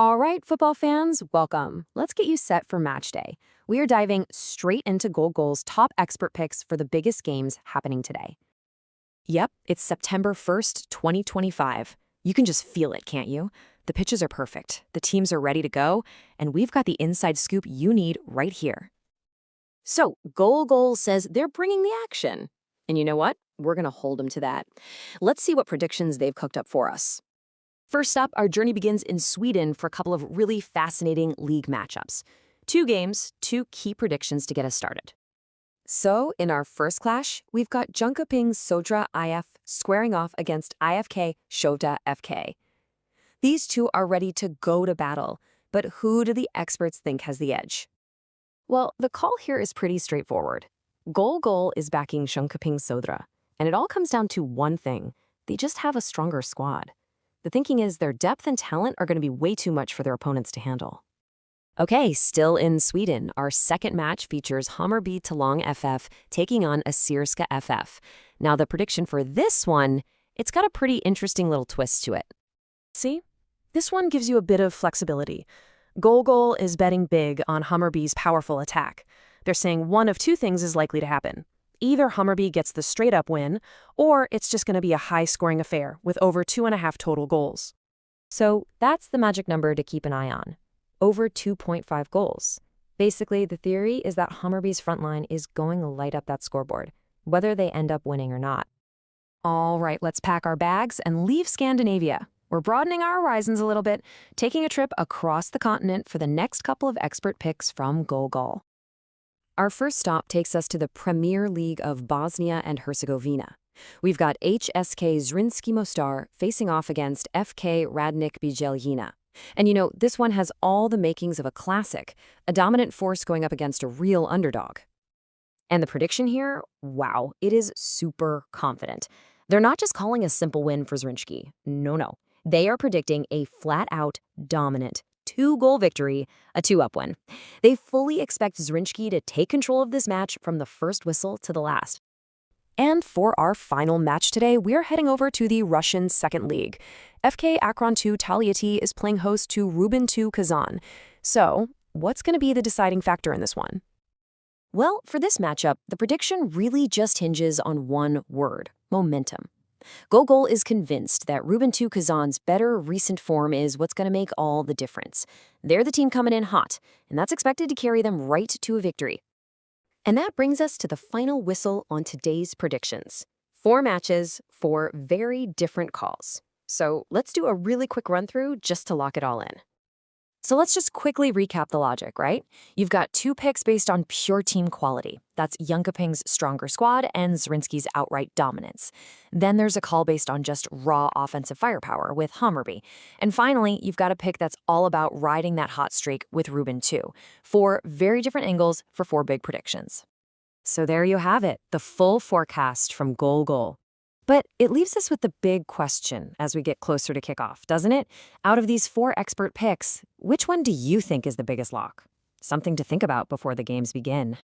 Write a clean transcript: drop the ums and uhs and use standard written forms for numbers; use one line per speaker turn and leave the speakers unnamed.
All right, football fans, welcome. Let's get you set for match day. We are diving straight into Goal's top expert picks for the biggest games happening today. Yep, it's September 1st, 2025. You can just feel it, can't you? The pitches are perfect, the teams are ready to go, and we've got the inside scoop you need right here. So, Goal says they're bringing the action. And you know what? We're going to hold them to that. Let's see what predictions they've cooked up for us. First up, our journey begins in Sweden for a couple of really fascinating league matchups. 2 games, 2 key predictions to get us started. So, in our first clash, we've got Jönköpings Södra IF squaring off against IFK Skövde FK. These two are ready to go to battle, but who do the experts think has the edge? Well, the call here is pretty straightforward. Goal is backing Jönköpings Södra, and it all comes down to one thing. They just have a stronger squad. The thinking is their depth and talent are going to be way too much for their opponents to handle. Okay, still in Sweden, our second match features Hammarby Talang FF taking on Assyriska FF. Now, the prediction for this one, it's got a pretty interesting little twist to it.
See? This one gives you a bit of flexibility. Goal is betting big on Hammarby's powerful attack. They're saying one of 2 things is likely to happen. Either Hammarby gets the straight-up win, or it's just going to be a high-scoring affair with over 2.5 total goals.
So that's the magic number to keep an eye on. Over 2.5 goals. Basically, the theory is that Hammarby's front line is going to light up that scoreboard, whether they end up winning or not. All right, let's pack our bags and leave Scandinavia. We're broadening our horizons a little bit, taking a trip across the continent for the next couple of expert picks from Goal. Our first stop takes us to the Premier League of Bosnia and Herzegovina. We've got HŠK Zrinjski Mostar facing off against FK Radnik Bijeljina. And you know, this one has all the makings of a classic, a dominant force going up against a real underdog. And the prediction here, wow, it is super confident. They're not just calling a simple win for Zrinjski. No. They are predicting a flat-out, dominant, 2-goal victory, a 2-up win. They fully expect Zrinjski to take control of this match from the first whistle to the last. And for our final match today, we're heading over to the Russian Second League. FK Akron-2 Tolyatti is playing host to Rubin-2 Kazan. So, what's going to be the deciding factor in this one? Well, for this matchup, the prediction really just hinges on one word: momentum. Goal is convinced that Rubin-2 Kazan's better recent form is what's going to make all the difference. They're the team coming in hot, and that's expected to carry them right to a victory. And that brings us to the final whistle on today's predictions. 4 matches, 4 very different calls. So let's do a really quick run-through just to lock it all in. So let's just quickly recap the logic, right? You've got 2 picks based on pure team quality. That's Jönköpings' stronger squad and Zrinjski's outright dominance. Then there's a call based on just raw offensive firepower with Hammarby. And finally, you've got a pick that's all about riding that hot streak with Rubin-2. 4 very different angles for 4 big predictions. So there you have it, the full forecast from Goal. But it leaves us with the big question as we get closer to kickoff, doesn't it? Out of these 4 expert picks, which one do you think is the biggest lock? Something to think about before the games begin.